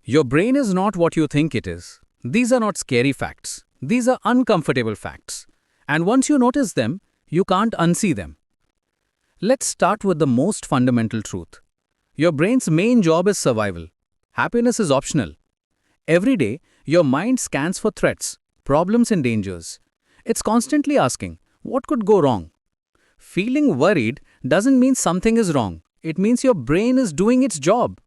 Your brain is not what you think it is. These are not scary facts. These are uncomfortable facts. And once you notice them, you can't unsee them. Let's start with the most fundamental truth. Your brain's main job is survival. Happiness is optional. Every day, your mind scans for threats, problems, and dangers. It's constantly asking, what could go wrong? Feeling worried doesn't mean something is wrong. It means your brain is doing its job.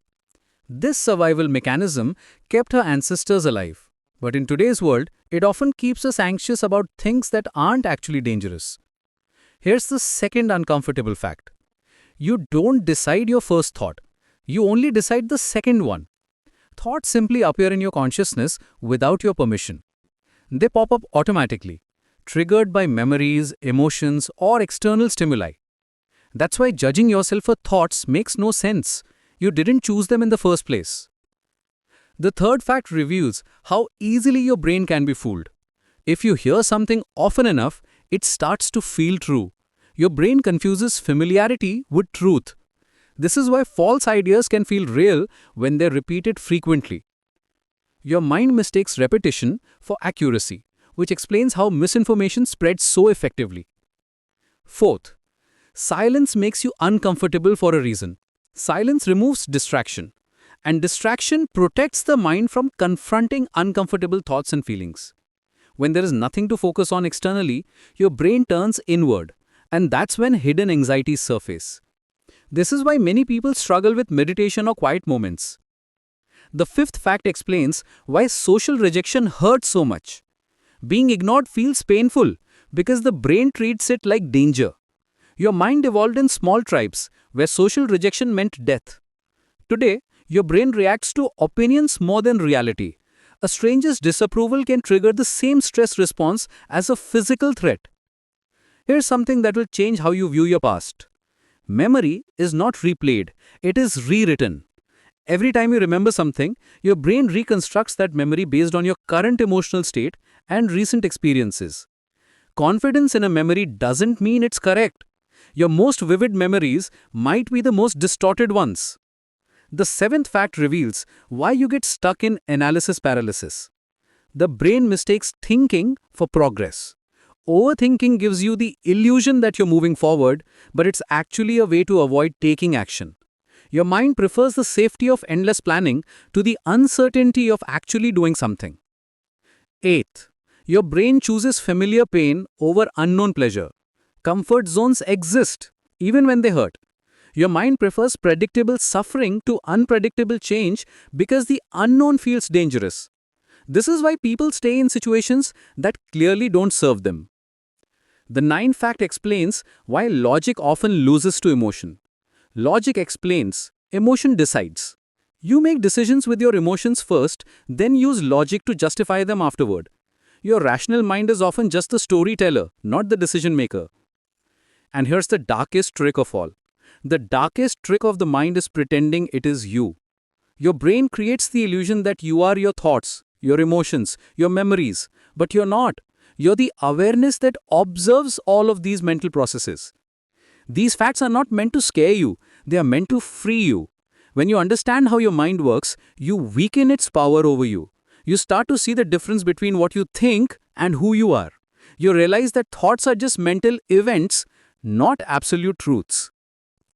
This survival mechanism kept our ancestors alive. But in today's world, it often keeps us anxious about things that aren't actually dangerous. Here's the second uncomfortable fact. You don't decide your first thought. You only decide the second one. Thoughts simply appear in your consciousness without your permission. They pop up automatically, triggered by memories, emotions, or external stimuli. That's why judging yourself for thoughts makes no sense. You didn't choose them in the first place. The third fact reveals how easily your brain can be fooled. If you hear something often enough, it starts to feel true. Your brain confuses familiarity with truth. This is why false ideas can feel real when they're repeated frequently. Your mind mistakes repetition for accuracy, which explains how misinformation spreads so effectively. Fourth, silence makes you uncomfortable for a reason. Silence removes distraction, and distraction protects the mind from confronting uncomfortable thoughts and feelings. When there is nothing to focus on externally, your brain turns inward, and that's when hidden anxieties surface. This is why many people struggle with meditation or quiet moments. The fifth fact explains why social rejection hurts so much. Being ignored feels painful because the brain treats it like danger. Your mind evolved in small tribes where social rejection meant death. Today, your brain reacts to opinions more than reality. A stranger's disapproval can trigger the same stress response as a physical threat. Here's something that will change how you view your past. Memory is not replayed, it is rewritten. Every time you remember something, your brain reconstructs that memory based on your current emotional state and recent experiences. Confidence in a memory doesn't mean it's correct. Your most vivid memories might be the most distorted ones. The seventh fact reveals why you get stuck in analysis paralysis. The brain mistakes thinking for progress. Overthinking gives you the illusion that you're moving forward, but it's actually a way to avoid taking action. Your mind prefers the safety of endless planning to the uncertainty of actually doing something. Eighth, your brain chooses familiar pain over unknown pleasure. Comfort zones exist, even when they hurt. Your mind prefers predictable suffering to unpredictable change because the unknown feels dangerous. This is why people stay in situations that clearly don't serve them. The ninth fact explains why logic often loses to emotion. Logic explains, emotion decides. You make decisions with your emotions first, then use logic to justify them afterward. Your rational mind is often just the storyteller, not the decision maker. And here's the darkest trick of all. The darkest trick of the mind is pretending it is you. Your brain creates the illusion that you are your thoughts, your emotions, your memories, but you're not. You're the awareness that observes all of these mental processes. These facts are not meant to scare you, they are meant to free you. When you understand how your mind works, you weaken its power over you. You start to see the difference between what you think and who you are. You realize that thoughts are just mental events, not absolute truths.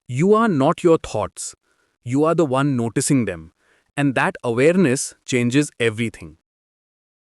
You are not your thoughts. You are the one noticing them. And that awareness changes everything.